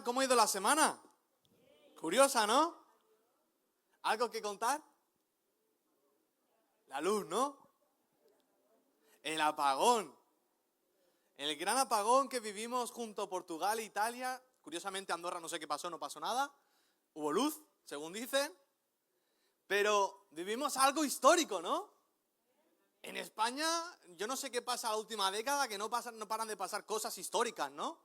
tal? ¿Cómo ha ido la semana? Curiosa, ¿no? ¿Algo que contar? La luz, ¿no? El apagón. El gran apagón que vivimos junto a Portugal e Italia. Curiosamente Andorra no sé qué pasó, no pasó nada. Hubo luz, según dicen. Pero vivimos algo histórico, ¿no? En España, yo no sé qué pasa la última década, que no paran de pasar cosas históricas, ¿no?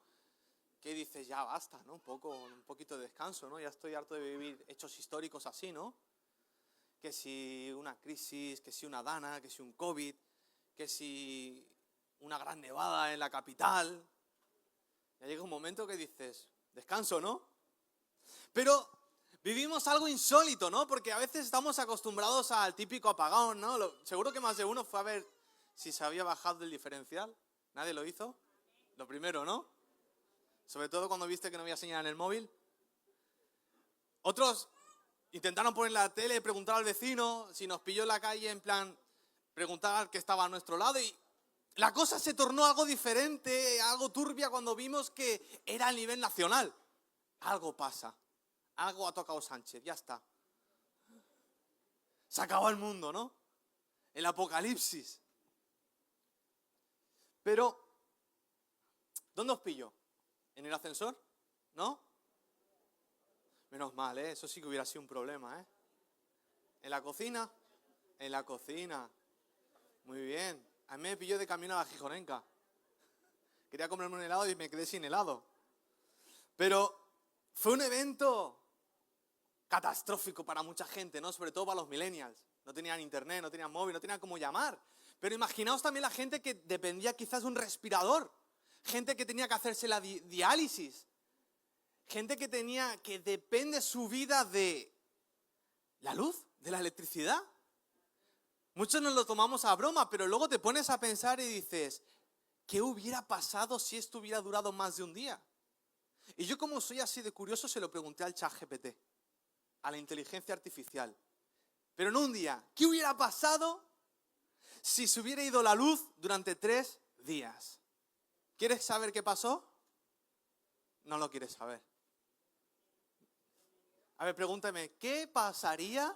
Que dices, ya basta, ¿no? Un poquito de descanso, ¿no? Ya estoy harto de vivir hechos históricos así, ¿no? Que si una crisis, que si una dana, que si un COVID, que si una gran nevada en la capital. Ya llega un momento que dices, descanso, ¿no? Pero vivimos algo insólito, ¿no? Porque a veces estamos acostumbrados al típico apagón, ¿no? Seguro que más de uno fue a ver si se había bajado el diferencial. ¿Nadie lo hizo? Lo primero, ¿no? Sobre todo cuando viste que no había señal en el móvil. Otros intentaron poner la tele y preguntar al vecino si nos pilló en la calle, en plan, preguntar al que estaba a nuestro lado, y la cosa se tornó algo diferente, algo turbia cuando vimos que era a nivel nacional. Algo pasa, algo ha tocado Sánchez, ya está. Se acabó el mundo, ¿no? El apocalipsis. Pero, ¿dónde os pilló? ¿En el ascensor? ¿No? Menos mal, ¿eh? Eso sí que hubiera sido un problema, ¿eh? ¿En la cocina? En la cocina. Muy bien. A mí me pilló de camino a la Gijonenca. Quería comerme un helado y me quedé sin helado. Pero fue un evento catastrófico para mucha gente, ¿no? Sobre todo para los millennials. No tenían internet, no tenían móvil, no tenían cómo llamar. Pero imaginaos también la gente que dependía quizás de un respirador. Gente que tenía que hacerse la diálisis. Gente que depende su vida de la luz, de la electricidad. Muchos nos lo tomamos a broma, pero luego te pones a pensar y dices, ¿qué hubiera pasado si esto hubiera durado más de un día? Y yo, como soy así de curioso, se lo pregunté al ChatGPT, a la inteligencia artificial. Pero no un día. ¿Qué hubiera pasado si se hubiera ido la luz durante 3 días? ¿Quieres saber qué pasó? No lo quieres saber. A ver, pregúntame, ¿qué pasaría?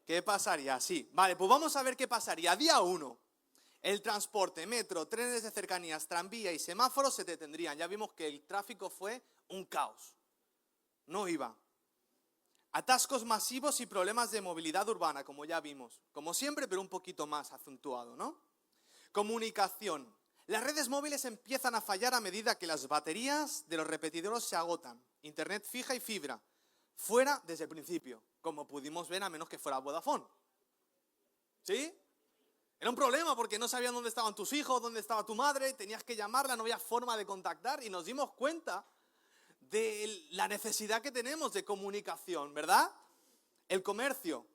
¿Qué pasaría? Sí. Vale, pues vamos a ver qué pasaría. Día 1. El transporte, metro, trenes de cercanías, tranvía y semáforos se detendrían. Ya vimos que el tráfico fue un caos. No iba. Atascos masivos y problemas de movilidad urbana, como ya vimos. Como siempre, pero un poquito más acentuado, ¿no? Comunicación. Las redes móviles empiezan a fallar a medida que las baterías de los repetidores se agotan. Internet fija y fibra. Fuera desde el principio, como pudimos ver, a menos que fuera Vodafone. ¿Sí? Era un problema porque no sabían dónde estaban tus hijos, dónde estaba tu madre, tenías que llamarla, no había forma de contactar, y nos dimos cuenta de la necesidad que tenemos de comunicación, ¿verdad? El comercio.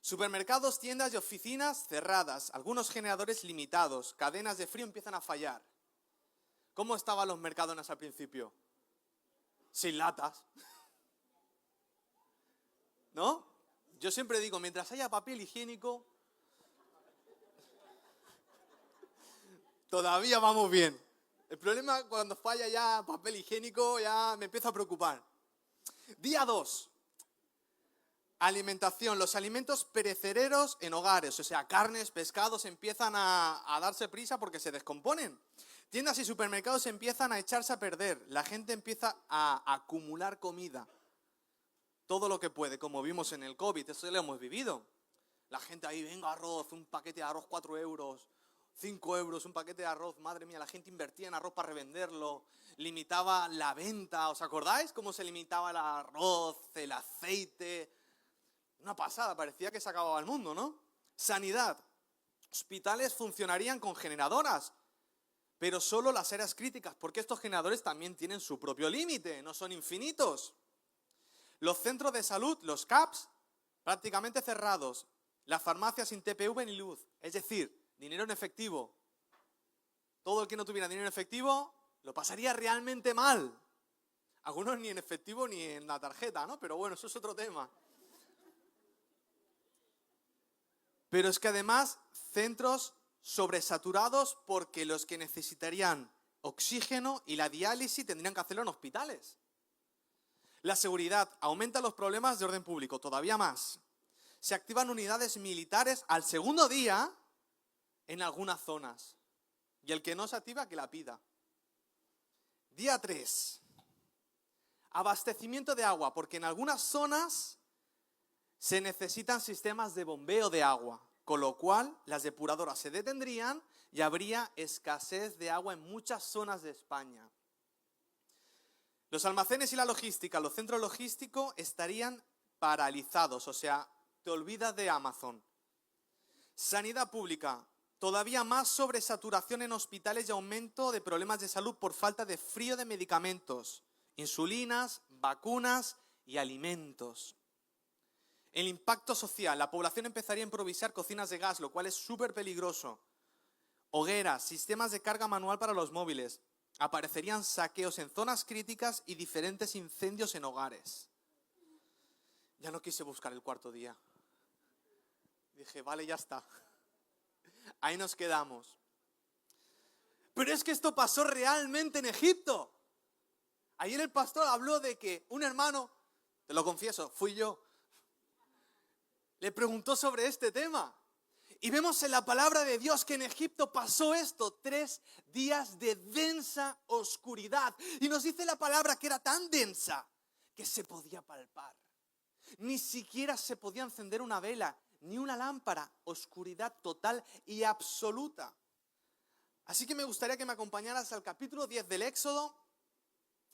Supermercados, tiendas y oficinas cerradas, algunos generadores limitados, cadenas de frío empiezan a fallar. ¿Cómo estaban los mercadones al principio? Sin latas. ¿No? Yo siempre digo, mientras haya papel higiénico, todavía vamos bien. El problema cuando falla ya papel higiénico, ya me empiezo a preocupar. Día 2. Alimentación. Los alimentos perecederos en hogares, o sea, carnes, pescados, empiezan a darse prisa porque se descomponen. Tiendas y supermercados empiezan a echarse a perder. La gente empieza a acumular comida. Todo lo que puede, como vimos en el COVID, eso lo hemos vivido. La gente ahí, venga, arroz, un paquete de arroz 4 euros, 5 euros, un paquete de arroz, madre mía, la gente invertía en arroz para revenderlo, limitaba la venta, ¿os acordáis cómo se limitaba el arroz, el aceite? Una pasada, parecía que se acababa el mundo, ¿no? Sanidad. Hospitales funcionarían con generadoras, pero solo las áreas críticas, porque estos generadores también tienen su propio límite, no son infinitos. Los centros de salud, los CAPs, prácticamente cerrados. Las farmacias sin TPV ni luz, es decir, dinero en efectivo. Todo el que no tuviera dinero en efectivo lo pasaría realmente mal. Algunos ni en efectivo ni en la tarjeta, ¿no? Pero bueno, eso es otro tema. Pero es que además, centros sobresaturados porque los que necesitarían oxígeno y la diálisis tendrían que hacerlo en hospitales. La seguridad aumenta los problemas de orden público, todavía más. Se activan unidades militares al segundo día en algunas zonas. Y el que no se activa, que la pida. Día 3. Abastecimiento de agua, porque en algunas zonas se necesitan sistemas de bombeo de agua, con lo cual las depuradoras se detendrían y habría escasez de agua en muchas zonas de España. Los almacenes y la logística, los centros logísticos estarían paralizados, o sea, te olvidas de Amazon. Sanidad pública, todavía más sobresaturación en hospitales y aumento de problemas de salud por falta de frío de medicamentos, insulinas, vacunas y alimentos. El impacto social, la población empezaría a improvisar cocinas de gas, lo cual es súper peligroso. Hogueras, sistemas de carga manual para los móviles. Aparecerían saqueos en zonas críticas y diferentes incendios en hogares. Ya no quise buscar el cuarto día. Dije, vale, ya está. Ahí nos quedamos. Pero es que esto pasó realmente en Egipto. Ayer el pastor habló de que un hermano, te lo confieso, fui yo, le preguntó sobre este tema. Y vemos en la palabra de Dios que en Egipto pasó esto, 3 días de densa oscuridad. Y nos dice la palabra que era tan densa que se podía palpar. Ni siquiera se podía encender una vela, ni una lámpara. Oscuridad total y absoluta. Así que me gustaría que me acompañaras al capítulo 10 del Éxodo.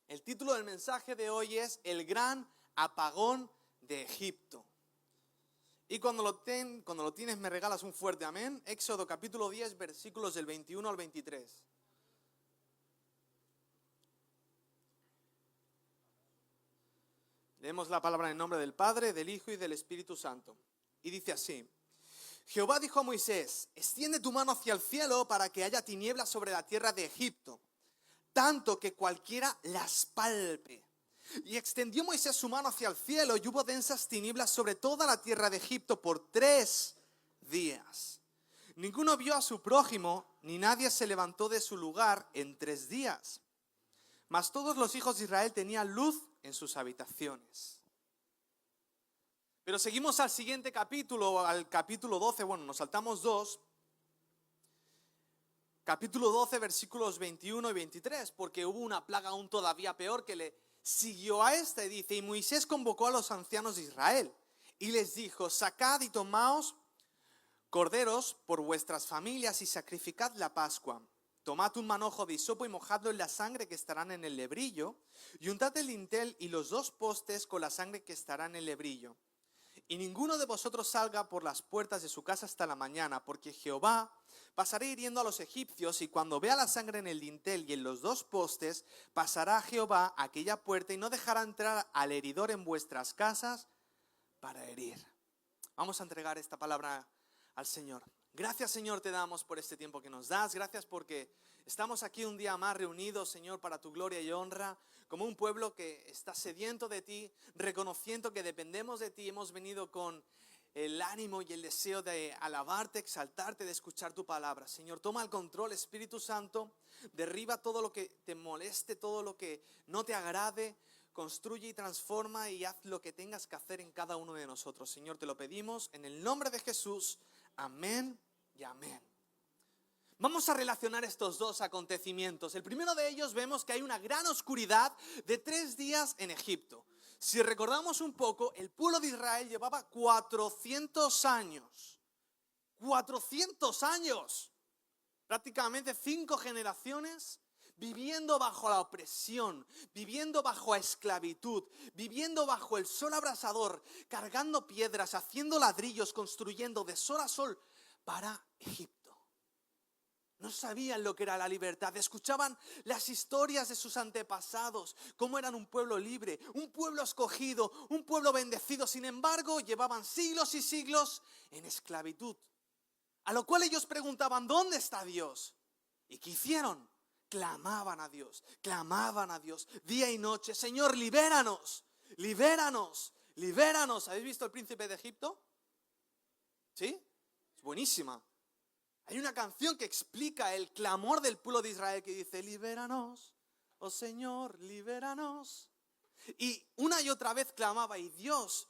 El título del mensaje de hoy es El gran apagón de Egipto. Y cuando lo tienes me regalas un fuerte amén. Éxodo capítulo 10, versículos del 21 al 23. Leemos la palabra en nombre del Padre, del Hijo y del Espíritu Santo. Y dice así: Jehová dijo a Moisés, extiende tu mano hacia el cielo para que haya tinieblas sobre la tierra de Egipto, tanto que cualquiera las palpe. Y extendió Moisés su mano hacia el cielo y hubo densas tinieblas sobre toda la tierra de Egipto por 3 días. Ninguno vio a su prójimo, ni nadie se levantó de su lugar en 3 días. Mas todos los hijos de Israel tenían luz en sus habitaciones. Pero seguimos al siguiente capítulo, al capítulo 12, bueno, nos saltamos 2. Capítulo 12, versículos 21 y 23, porque hubo una plaga aún todavía peor que le siguió a esta. Y dice, y Moisés convocó a los ancianos de Israel y les dijo, sacad y tomaos corderos por vuestras familias y sacrificad la Pascua. Tomad un manojo de hisopo y mojadlo en la sangre que estarán en el lebrillo, y untad el dintel y los 2 postes con la sangre que estará en el lebrillo. Y ninguno de vosotros salga por las puertas de su casa hasta la mañana, porque Jehová pasará hiriendo a los egipcios, y cuando vea la sangre en el dintel y en los 2 postes, pasará Jehová a aquella puerta y no dejará entrar al heridor en vuestras casas para herir. Vamos a entregar esta palabra al Señor. Gracias, Señor, te damos por este tiempo que nos das. Gracias porque estamos aquí un día más reunidos, Señor, para tu gloria y honra, como un pueblo que está sediento de ti, reconociendo que dependemos de ti. Hemos venido con el ánimo y el deseo de alabarte, exaltarte, de escuchar tu palabra. Señor, toma el control, Espíritu Santo, derriba todo lo que te moleste, todo lo que no te agrade. Construye y transforma y haz lo que tengas que hacer en cada uno de nosotros. Señor, te lo pedimos en el nombre de Jesús. Amén y amén. Vamos a relacionar estos 2 acontecimientos. El primero de ellos vemos que hay una gran oscuridad de 3 días en Egipto. Si recordamos un poco, el pueblo de Israel llevaba 400 años. 400 años. Prácticamente 5 generaciones viviendo bajo la opresión, viviendo bajo la esclavitud, viviendo bajo el sol abrasador, cargando piedras, haciendo ladrillos, construyendo de sol a sol para Egipto. No sabían lo que era la libertad, escuchaban las historias de sus antepasados, cómo eran un pueblo libre, un pueblo escogido, un pueblo bendecido. Sin embargo, llevaban siglos y siglos en esclavitud. A lo cual ellos preguntaban, ¿dónde está Dios? ¿Y qué hicieron? Clamaban a Dios, día y noche. Señor, libéranos, libéranos, libéranos. ¿Habéis visto El Príncipe de Egipto? ¿Sí? Es buenísima. Hay una canción que explica el clamor del pueblo de Israel que dice, libéranos, oh Señor, libéranos. Y una y otra vez clamaba y Dios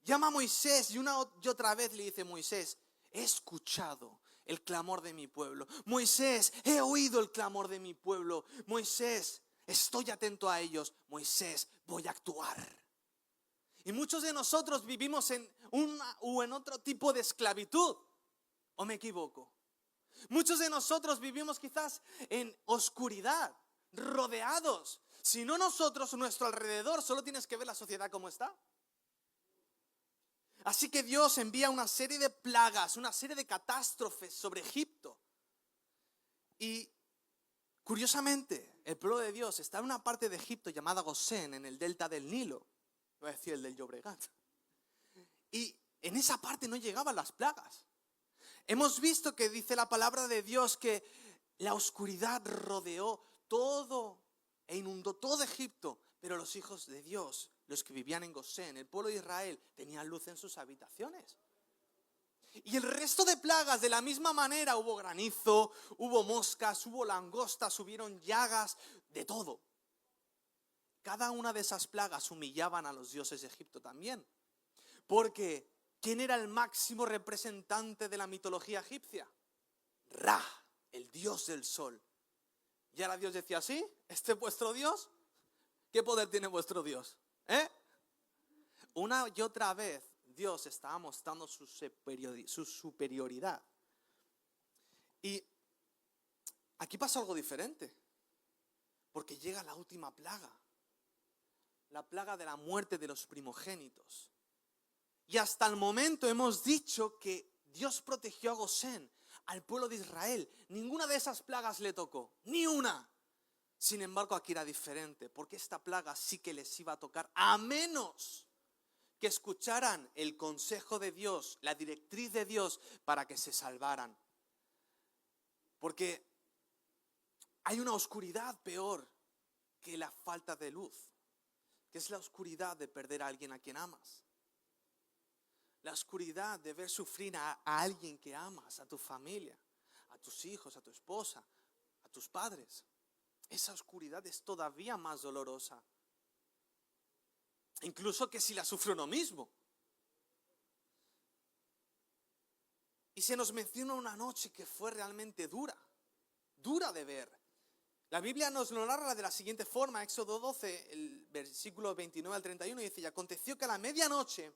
llama a Moisés y una y otra vez le dice, Moisés, he escuchado el clamor de mi pueblo. Moisés, he oído el clamor de mi pueblo. Moisés, estoy atento a ellos. Moisés, voy a actuar. Y muchos de nosotros vivimos en una o en otro tipo de esclavitud. ¿O me equivoco? Muchos de nosotros vivimos quizás en oscuridad, rodeados. Si no nosotros, nuestro alrededor, solo tienes que ver la sociedad como está. Así que Dios envía una serie de plagas, una serie de catástrofes sobre Egipto. Y curiosamente, el pueblo de Dios está en una parte de Egipto llamada Gosén, en el delta del Nilo. Voy a decir el del Llobregat. Y en esa parte no llegaban las plagas. Hemos visto que dice la palabra de Dios que la oscuridad rodeó todo e inundó todo Egipto, pero los hijos de Dios, los que vivían en Gosén, el pueblo de Israel, tenían luz en sus habitaciones. Y el resto de plagas, de la misma manera, hubo granizo, hubo moscas, hubo langostas, hubieron llagas, de todo. Cada una de esas plagas humillaban a los dioses de Egipto también. Porque, ¿quién era el máximo representante de la mitología egipcia? Ra, el dios del sol. Y ahora Dios decía, ¿sí? ¿Este es vuestro Dios? ¿Qué poder tiene vuestro Dios? Una y otra vez Dios estaba mostrando su superioridad. Y aquí pasa algo diferente. Porque llega la última plaga. La plaga de la muerte de los primogénitos. Y hasta el momento hemos dicho que Dios protegió a Gosén, al pueblo de Israel. Ninguna de esas plagas le tocó, ni una. Sin embargo, aquí era diferente, porque esta plaga sí que les iba a tocar, a menos que escucharan el consejo de Dios, la directriz de Dios, para que se salvaran. Porque hay una oscuridad peor que la falta de luz, que es la oscuridad de perder a alguien a quien amas. La oscuridad de ver sufrir a alguien que amas, a tu familia, a tus hijos, a tu esposa, a tus padres. Esa oscuridad es todavía más dolorosa. Incluso que si la sufre uno mismo. Y se nos menciona una noche que fue realmente dura de ver. La Biblia nos lo narra de la siguiente forma, Éxodo 12, el versículo 29 al 31, dice, y aconteció que a la medianoche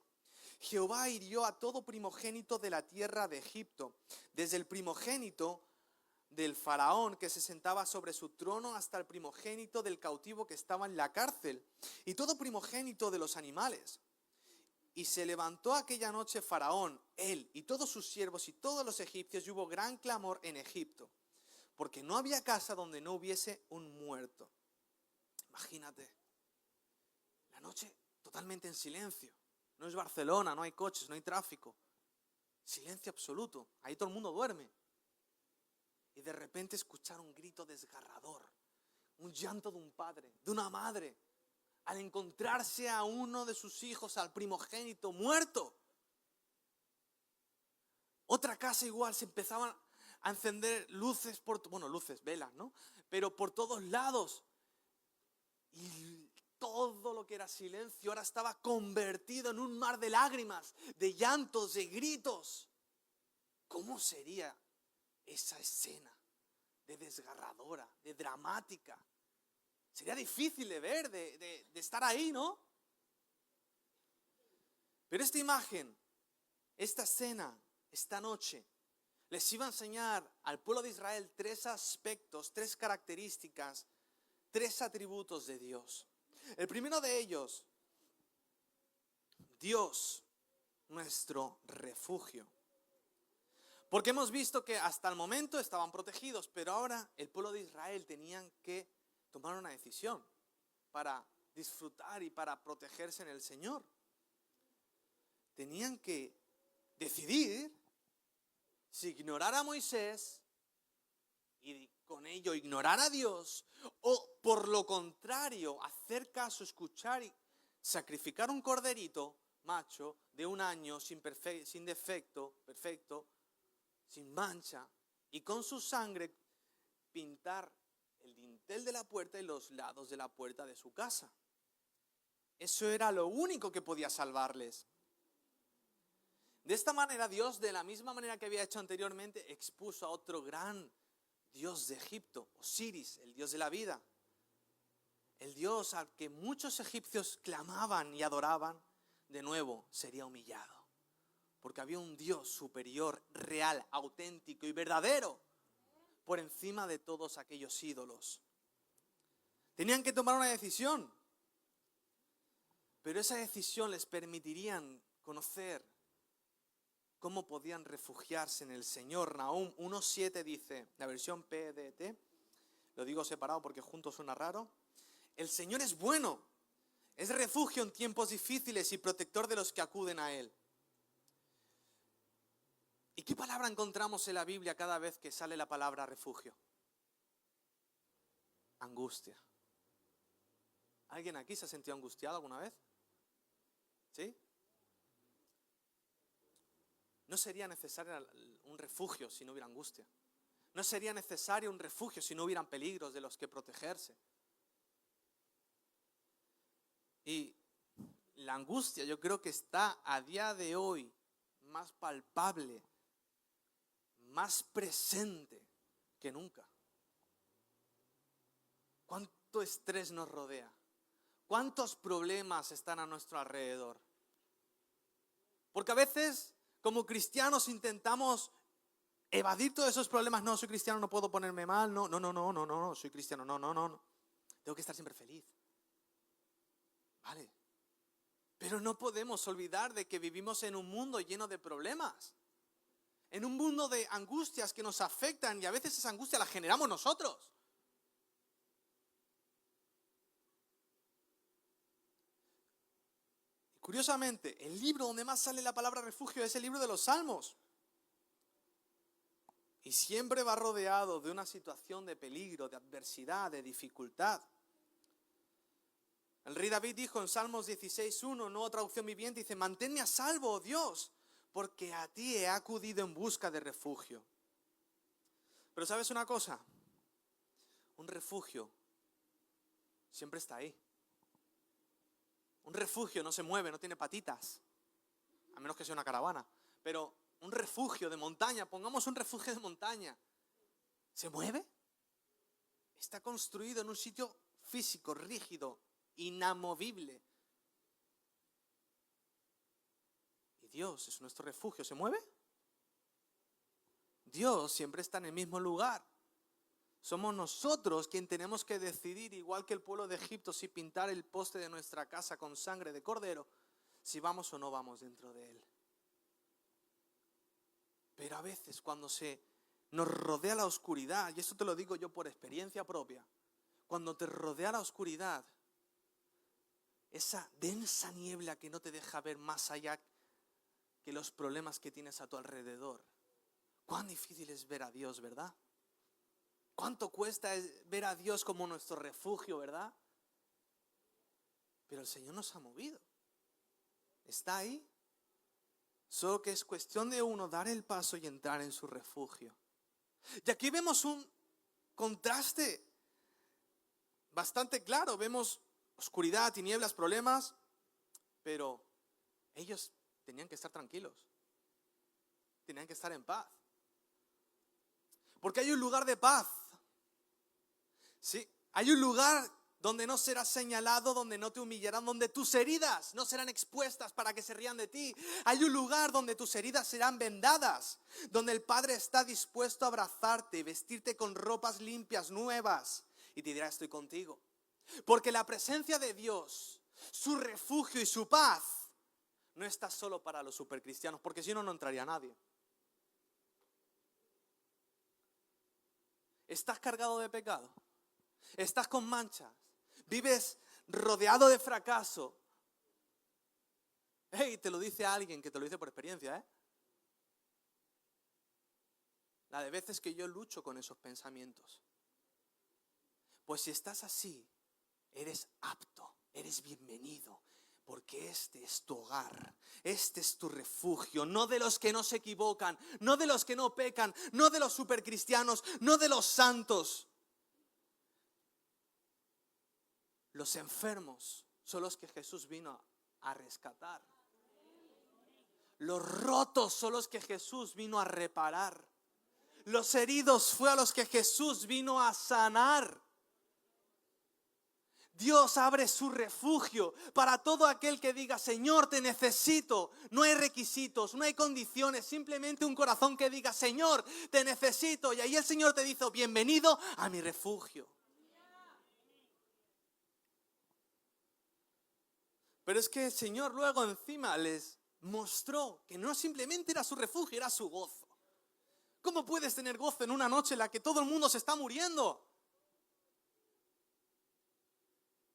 Jehová hirió a todo primogénito de la tierra de Egipto, desde el primogénito del faraón que se sentaba sobre su trono hasta el primogénito del cautivo que estaba en la cárcel, y todo primogénito de los animales. Y se levantó aquella noche Faraón, él y todos sus siervos y todos los egipcios, y hubo gran clamor en Egipto, porque no había casa donde no hubiese un muerto. Imagínate, la noche totalmente en silencio. No es Barcelona, no hay coches, no hay tráfico. Silencio absoluto, ahí todo el mundo duerme. Y de repente escuchar un grito desgarrador, un llanto de un padre, de una madre, al encontrarse a uno de sus hijos, al primogénito, muerto. Otra casa igual, se empezaban a encender luces, velas, ¿no? Pero por todos lados. Y todo lo que era silencio ahora estaba convertido en un mar de lágrimas, de llantos, de gritos. ¿Cómo sería esa escena de desgarradora, de dramática? Sería difícil de ver, de estar ahí, ¿no? Pero esta imagen, esta escena, esta noche, les iba a enseñar al pueblo de Israel 3 aspectos, 3 características, 3 atributos de Dios. El primero de ellos, Dios, nuestro refugio. Porque hemos visto que hasta el momento estaban protegidos, pero ahora el pueblo de Israel tenían que tomar una decisión para disfrutar y para protegerse en el Señor. Tenían que decidir si ignorar a Moisés y con ello ignorar a Dios, o por lo contrario, hacer caso, escuchar y sacrificar un corderito macho de 1 año sin defecto, perfecto, sin mancha, y con su sangre pintar el dintel de la puerta y los lados de la puerta de su casa. Eso era lo único que podía salvarles. De esta manera Dios, de la misma manera que había hecho anteriormente, expuso a otro gran dios de Egipto, Osiris, el dios de la vida. El dios al que muchos egipcios clamaban y adoraban, de nuevo sería humillado. Porque había un Dios superior, real, auténtico y verdadero, por encima de todos aquellos ídolos. Tenían que tomar una decisión, pero esa decisión les permitiría conocer cómo podían refugiarse en el Señor. Nahum 1:7 dice, la versión PDT, lo digo separado porque juntos suena raro: el Señor es bueno, es refugio en tiempos difíciles y protector de los que acuden a Él. ¿Y qué palabra encontramos en la Biblia cada vez que sale la palabra refugio? Angustia. ¿Alguien aquí se ha sentido angustiado alguna vez? ¿Sí? No sería necesario un refugio si no hubiera angustia. No sería necesario un refugio si no hubieran peligros de los que protegerse. Y la angustia yo creo que está a día de hoy más palpable, más presente que nunca. ¿Cuánto estrés nos rodea? ¿Cuántos problemas están a nuestro alrededor? Porque a veces, como cristianos, intentamos evadir todos esos problemas. No, soy cristiano, no puedo ponerme mal. No, soy cristiano, no. Tengo que estar siempre feliz. Vale. Pero no podemos olvidar de que vivimos en un mundo lleno de problemas. En un mundo de angustias que nos afectan y a veces esa angustia la generamos nosotros. Y curiosamente, el libro donde más sale la palabra refugio es el libro de los Salmos. Y siempre va rodeado de una situación de peligro, de adversidad, de dificultad. El rey David dijo en Salmos 16:1, nueva traducción viviente, dice: manténme a salvo, oh Dios, porque a ti he acudido en busca de refugio. Pero ¿sabes una cosa? Un refugio siempre está ahí. Un refugio no se mueve, no tiene patitas, a menos que sea una caravana. Pero un refugio de montaña, pongamos un refugio de montaña, ¿se mueve? Está construido en un sitio físico, rígido, inamovible. Y Dios es nuestro refugio, ¿se mueve? Dios siempre está en el mismo lugar. Somos nosotros quien tenemos que decidir, igual que el pueblo de Egipto, si pintar el poste de nuestra casa con sangre de cordero, si vamos o no vamos dentro de él. Pero a veces cuando nos rodea la oscuridad, y esto te lo digo yo por experiencia propia, cuando te rodea la oscuridad, esa densa niebla que no te deja ver más allá que los problemas que tienes a tu alrededor, cuán difícil es ver a Dios, ¿verdad? Cuánto cuesta ver a Dios como nuestro refugio, ¿verdad? Pero el Señor nos ha movido. Está ahí. Solo que es cuestión de uno dar el paso y entrar en su refugio. Y aquí vemos un contraste bastante claro. Vemos oscuridad, tinieblas, problemas, pero ellos tenían que estar tranquilos. Tenían que estar en paz. Porque hay un lugar de paz. Sí, hay un lugar donde no serás señalado, donde no te humillarán, donde tus heridas no serán expuestas para que se rían de ti. Hay un lugar donde tus heridas serán vendadas, donde el Padre está dispuesto a abrazarte y vestirte con ropas limpias, nuevas, y te dirá: estoy contigo. Porque la presencia de Dios, su refugio y su paz, no está solo para los supercristianos, porque si no, no entraría nadie. ¿Estás cargado de pecado? ¿Estás con manchas? ¿Vives rodeado de fracaso? Hey, te lo dice alguien que te lo dice por experiencia, ¿eh? La de veces que yo lucho con esos pensamientos. Pues si estás así, eres apto, eres bienvenido, porque este es tu hogar. Este es tu refugio, no de los que no se equivocan, no de los que no pecan, no de los supercristianos, no de los santos. Los enfermos son los que Jesús vino a rescatar. Los rotos son los que Jesús vino a reparar. Los heridos fue a los que Jesús vino a sanar. Dios abre su refugio para todo aquel que diga: Señor, te necesito. No hay requisitos, no hay condiciones, simplemente un corazón que diga: Señor, te necesito. Y ahí el Señor te dice: bienvenido a mi refugio. Pero es que el Señor luego encima les mostró que no simplemente era su refugio, era su gozo. ¿Cómo puedes tener gozo en una noche en la que todo el mundo se está muriendo?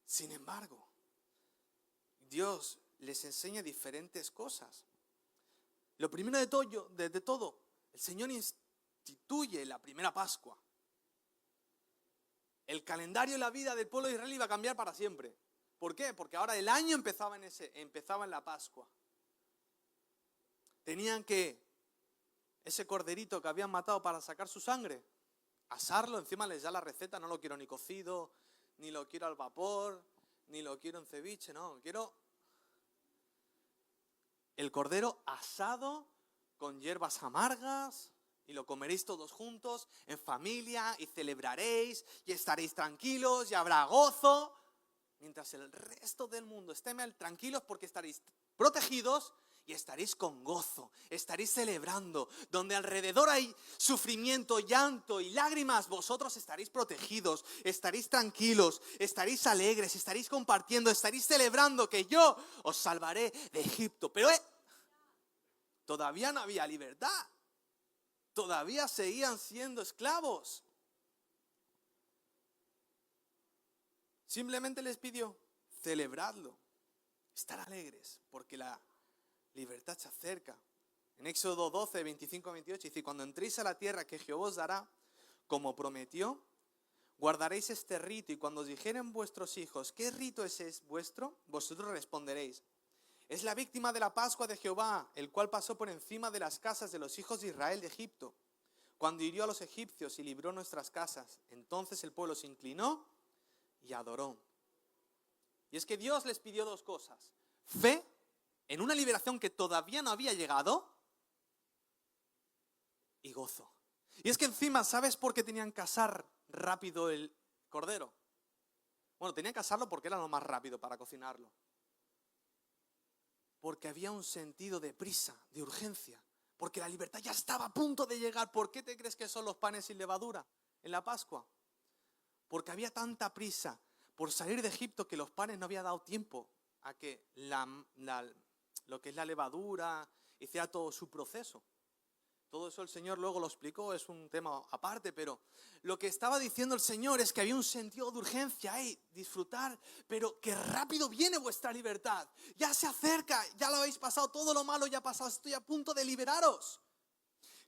Sin embargo, Dios les enseña diferentes cosas. Lo primero de todo, el Señor instituye la primera Pascua. El calendario y la vida del pueblo de Israel iba a cambiar para siempre. ¿Por qué? Porque ahora el año empezaba en la Pascua. Tenían que, ese corderito que habían matado para sacar su sangre, asarlo. Encima les da la receta: no lo quiero ni cocido, ni lo quiero al vapor, ni lo quiero en ceviche, no, quiero el cordero asado con hierbas amargas, y lo comeréis todos juntos en familia, y celebraréis, y estaréis tranquilos, y habrá gozo, mientras el resto del mundo esté mal, tranquilos, porque estaréis protegidos y estaréis con gozo, estaréis celebrando. Donde alrededor hay sufrimiento, llanto y lágrimas, vosotros estaréis protegidos, estaréis tranquilos, estaréis alegres, estaréis compartiendo, estaréis celebrando que yo os salvaré de Egipto. Pero todavía no había libertad, todavía seguían siendo esclavos. Simplemente les pidió: celebradlo, estar alegres, porque la libertad se acerca. En Éxodo 12, 25 a 28 dice: cuando entréis a la tierra que Jehová os dará, como prometió, guardaréis este rito, y cuando os dijeren vuestros hijos: ¿qué rito es vuestro? Vosotros responderéis: es la víctima de la Pascua de Jehová, el cual pasó por encima de las casas de los hijos de Israel de Egipto, cuando hirió a los egipcios y libró nuestras casas. Entonces el pueblo se inclinó y adoró. Y es que Dios les pidió dos cosas: fe en una liberación que todavía no había llegado, y gozo. Y es que encima, ¿sabes por qué tenían que asar rápido el cordero? Bueno, tenían que asarlo porque era lo más rápido para cocinarlo. Porque había un sentido de prisa, de urgencia. Porque la libertad ya estaba a punto de llegar. ¿Por qué te crees que son los panes sin levadura en la Pascua? Porque había tanta prisa por salir de Egipto que los panes no había dado tiempo a que lo que es la levadura hiciera todo su proceso. Todo eso el Señor luego lo explicó, es un tema aparte, pero lo que estaba diciendo el Señor es que había un sentido de urgencia, disfrutar, pero que rápido viene vuestra libertad. Ya se acerca, ya lo habéis pasado, todo lo malo ya ha pasado, estoy a punto de liberaros.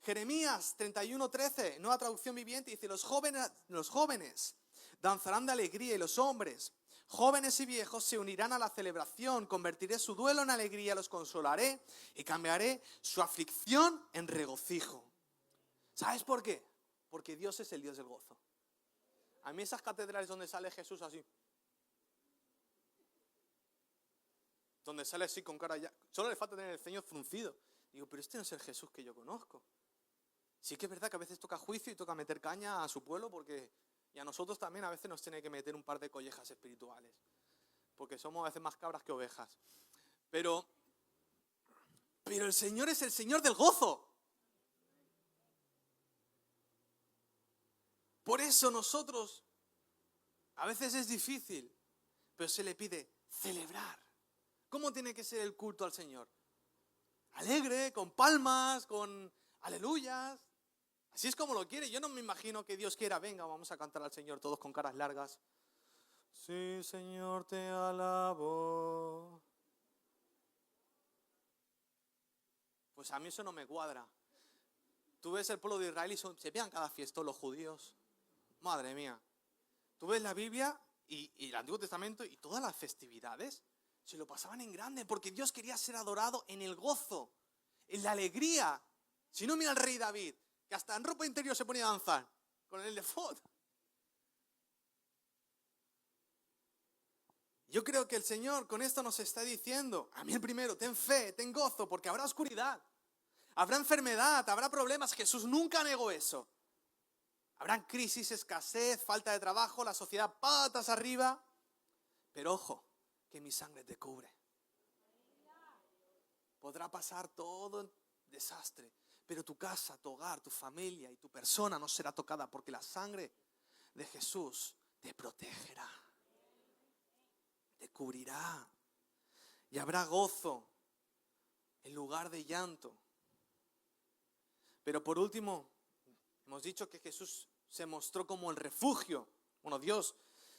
Jeremías 31:13, nueva traducción viviente, dice: los jóvenes danzarán de alegría, y los hombres, jóvenes y viejos, se unirán a la celebración. Convertiré su duelo en alegría, los consolaré y cambiaré su aflicción en regocijo. ¿Sabes por qué? Porque Dios es el Dios del gozo. A mí esas catedrales donde sale Jesús así, donde sale así con cara ya, solo le falta tener el ceño fruncido. Digo, pero este no es el Jesús que yo conozco. Sí que es verdad que a veces toca juicio y toca meter caña a su pueblo, y a nosotros también a veces nos tiene que meter un par de collejas espirituales, porque somos a veces más cabras que ovejas. Pero el Señor es el Señor del gozo. Por eso nosotros, a veces es difícil, pero se le pide celebrar. ¿Cómo tiene que ser el culto al Señor? Alegre, con palmas, con aleluyas. Así es como lo quiere. Yo no me imagino que Dios quiera: venga, vamos a cantar al Señor todos con caras largas. Sí, Señor, te alabo. Pues a mí eso no me cuadra. Tú ves el pueblo de Israel y se pegan cada fiesta los judíos. Madre mía. Tú ves la Biblia y el Antiguo Testamento y todas las festividades. se lo pasaban en grande, porque Dios quería ser adorado en el gozo, en la alegría. Si no, mira al rey David, que hasta en ropa interior se ponía a danzar, con el efod. Yo creo que el Señor con esto nos está diciendo, a mí el primero, ten fe, ten gozo, porque habrá oscuridad, habrá enfermedad, habrá problemas. Jesús nunca negó eso. Habrán crisis, escasez, falta de trabajo, la sociedad patas arriba. Pero ojo, que mi sangre te cubre. Podrá pasar todo desastre, pero tu casa, tu hogar, tu familia y tu persona no será tocada, porque la sangre de Jesús te protegerá, te cubrirá. Y habrá gozo en lugar de llanto. Pero por último, hemos dicho que Jesús se mostró como el refugio. Bueno, Dios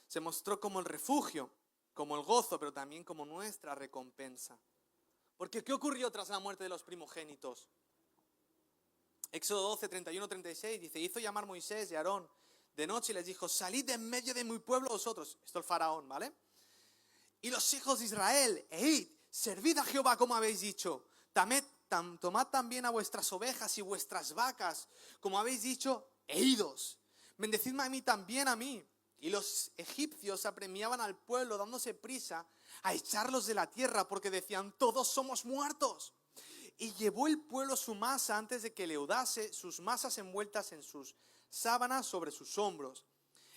se mostró como el refugio, como el gozo, pero también como nuestra recompensa. Porque ¿qué ocurrió tras la muerte de los primogénitos? Éxodo 12, 31, 36 dice: hizo llamar Moisés y Aarón de noche y les dijo: salid de en medio de mi pueblo vosotros. Esto el faraón, ¿vale? Y los hijos de Israel, e id, servid a Jehová como habéis dicho. Tomad también a vuestras ovejas y vuestras vacas, como habéis dicho, e idos. Bendecidme a mí también a mí. Y los egipcios apremiaban al pueblo dándose prisa a echarlos de la tierra, porque decían: todos somos muertos. Y llevó el pueblo su masa antes de que leudase, sus masas envueltas en sus sábanas sobre sus hombros.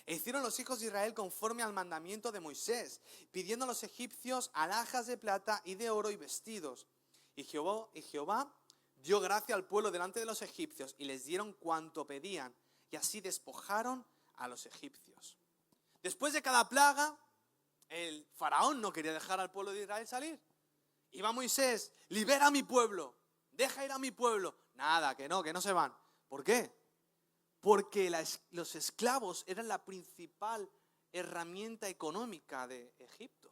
E hicieron los hijos de Israel conforme al mandamiento de Moisés, pidiendo a los egipcios alhajas de plata y de oro y vestidos. Y Jehová dio gracia al pueblo delante de los egipcios, y les dieron cuanto pedían, y así despojaron a los egipcios. Después de cada plaga, el faraón no quería dejar al pueblo de Israel salir. Iba Moisés: libera a mi pueblo, deja ir a mi pueblo. Nada, que no se van. ¿Por qué? Porque los esclavos eran la principal herramienta económica de Egipto.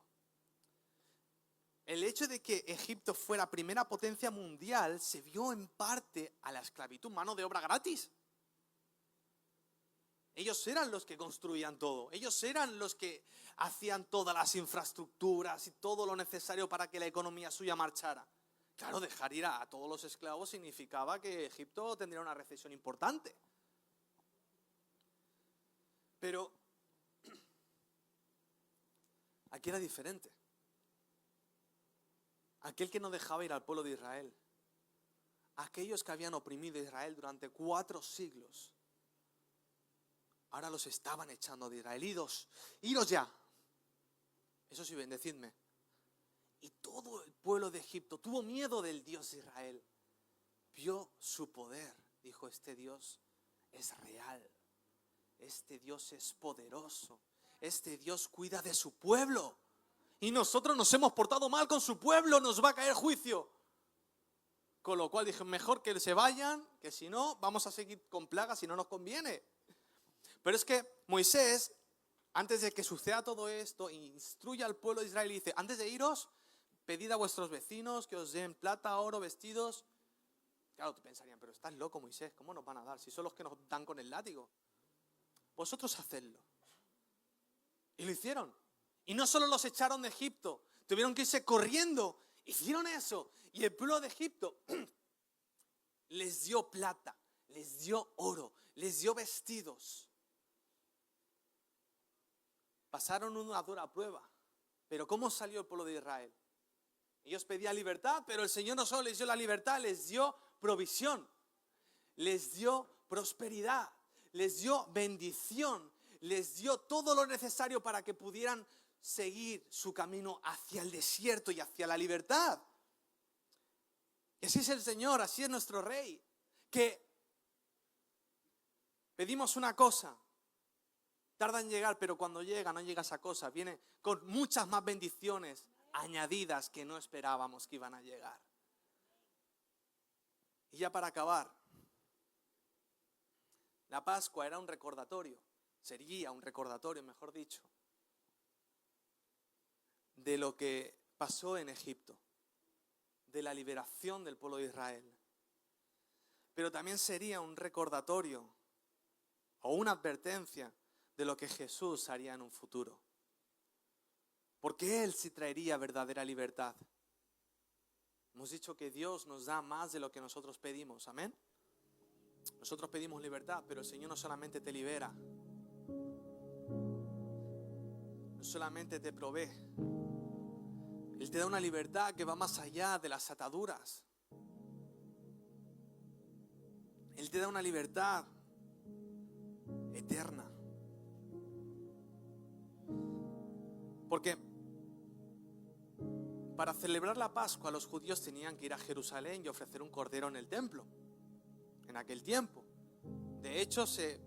El hecho de que Egipto fuera primera potencia mundial se vio en parte a la esclavitud, mano de obra gratis. Ellos eran los que construían todo, ellos eran los que hacían todas las infraestructuras y todo lo necesario para que la economía suya marchara. Claro, dejar ir a todos los esclavos significaba que Egipto tendría una recesión importante. Pero aquí era diferente. Aquel que no dejaba ir al pueblo de Israel, aquellos que habían oprimido a Israel durante 4 siglos, ahora los estaban echando de Israel. Idos ya. Eso sí, bendecidme. Y todo el pueblo de Egipto tuvo miedo del Dios de Israel. Vio su poder. Dijo: este Dios es real. Este Dios es poderoso. Este Dios cuida de su pueblo. Y nosotros nos hemos portado mal con su pueblo, nos va a caer juicio. Con lo cual dije: mejor que se vayan, que si no, vamos a seguir con plagas y no nos conviene. Pero es que Moisés, antes de que suceda todo esto, instruye al pueblo de Israel y dice: antes de iros, pedid a vuestros vecinos que os den plata, oro, vestidos. Claro, te pensarían: pero estás loco, Moisés, ¿cómo nos van a dar? Si son los que nos dan con el látigo. Vosotros hacedlo. Y lo hicieron. Y no solo los echaron de Egipto, tuvieron que irse corriendo. Hicieron eso. Y el pueblo de Egipto les dio plata, les dio oro, les dio vestidos. Pasaron una dura prueba. Pero ¿cómo salió el pueblo de Israel? Ellos pedían libertad, pero el Señor no solo les dio la libertad, les dio provisión, les dio prosperidad, les dio bendición, les dio todo lo necesario para que pudieran seguir su camino hacia el desierto y hacia la libertad. Y así es el Señor, así es nuestro Rey, que pedimos una cosa, tarda en llegar, pero cuando llega, no llega esa cosa, viene con muchas más bendiciones añadidas que no esperábamos que iban a llegar. Y ya para acabar, la Pascua era un recordatorio, sería un recordatorio, mejor dicho, de lo que pasó en Egipto, de la liberación del pueblo de Israel. Pero también sería un recordatorio o una advertencia de lo que Jesús haría en un futuro. Porque Él sí traería verdadera libertad. Hemos dicho que Dios nos da más de lo que nosotros pedimos. Amén. Nosotros pedimos libertad, pero el Señor no solamente te libera, no solamente te provee. Él te da una libertad que va más allá de las ataduras. Él te da una libertad eterna. Porque para celebrar la Pascua los judíos tenían que ir a Jerusalén y ofrecer un cordero en el templo. En aquel tiempo. De hecho, se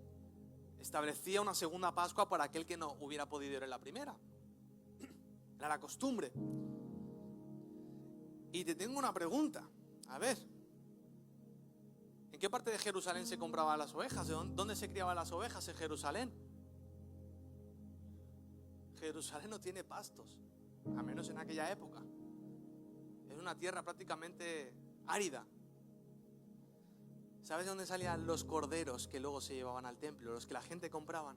establecía una segunda Pascua para aquel que no hubiera podido ir en la primera. Era la costumbre. Y te tengo una pregunta. A ver, ¿en qué parte de Jerusalén se compraban las ovejas? ¿Dónde se criaban las ovejas en Jerusalén? Jerusalén no tiene pastos, a menos en aquella época. Es una tierra prácticamente árida. ¿Sabes de dónde salían los corderos que luego se llevaban al templo? Los que la gente compraban.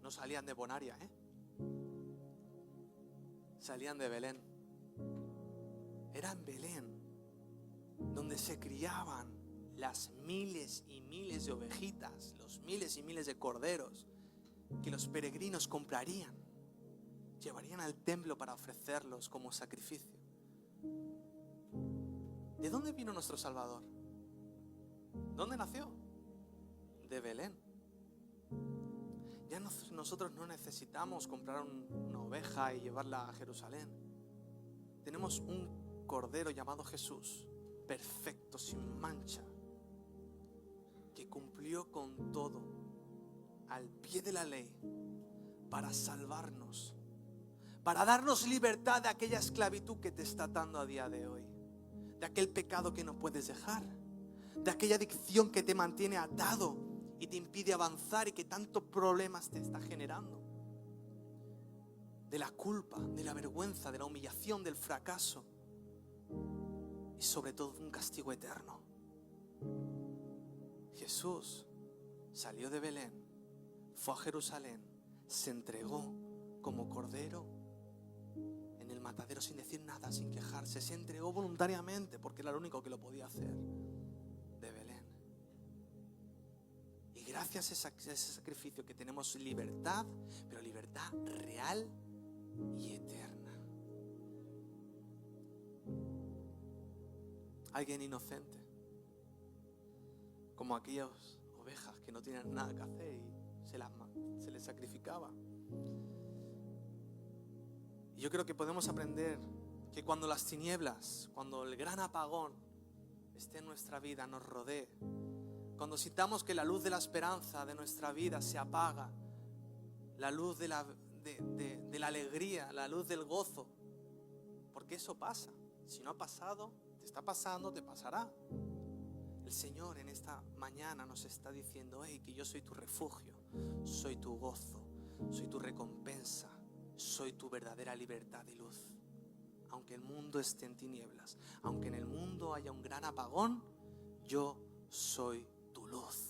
No salían de Bonaria, salían de Belén. Era en Belén donde se criaban las miles y miles de ovejitas, los miles y miles de corderos que los peregrinos comprarían, llevarían al templo para ofrecerlos como sacrificio. ¿De dónde vino nuestro Salvador? ¿Dónde nació? De Belén. Ya nosotros no necesitamos comprar una oveja y llevarla a Jerusalén. Tenemos un cordero llamado Jesús, perfecto, sin mancha, que cumplió con todo al pie de la ley para salvarnos, para darnos libertad de aquella esclavitud que te está atando a día de hoy, de aquel pecado que no puedes dejar, de aquella adicción que te mantiene atado y te impide avanzar y que tantos problemas te está generando, de la culpa, de la vergüenza, de la humillación, del fracaso y sobre todo de un castigo eterno. Jesús salió de Belén, fue a Jerusalén, se entregó como cordero en el matadero sin decir nada, sin quejarse. Se entregó voluntariamente porque era lo único que lo podía hacer, de Belén. Y gracias a ese sacrificio que tenemos libertad, pero libertad real y eterna. Alguien inocente, como aquellas ovejas que no tienen nada que hacer y se les sacrificaba. Y yo creo que podemos aprender que cuando las tinieblas, cuando el gran apagón esté en nuestra vida, nos rodee, cuando sintamos que la luz de la esperanza de nuestra vida se apaga, la luz de la alegría, la luz del gozo, porque eso pasa. Si no ha pasado, te está pasando, te pasará. El Señor en esta mañana nos está diciendo: hey, que yo soy tu refugio, soy tu gozo, soy tu recompensa, soy tu verdadera libertad y luz. Aunque el mundo esté en tinieblas, aunque en el mundo haya un gran apagón, yo soy tu luz.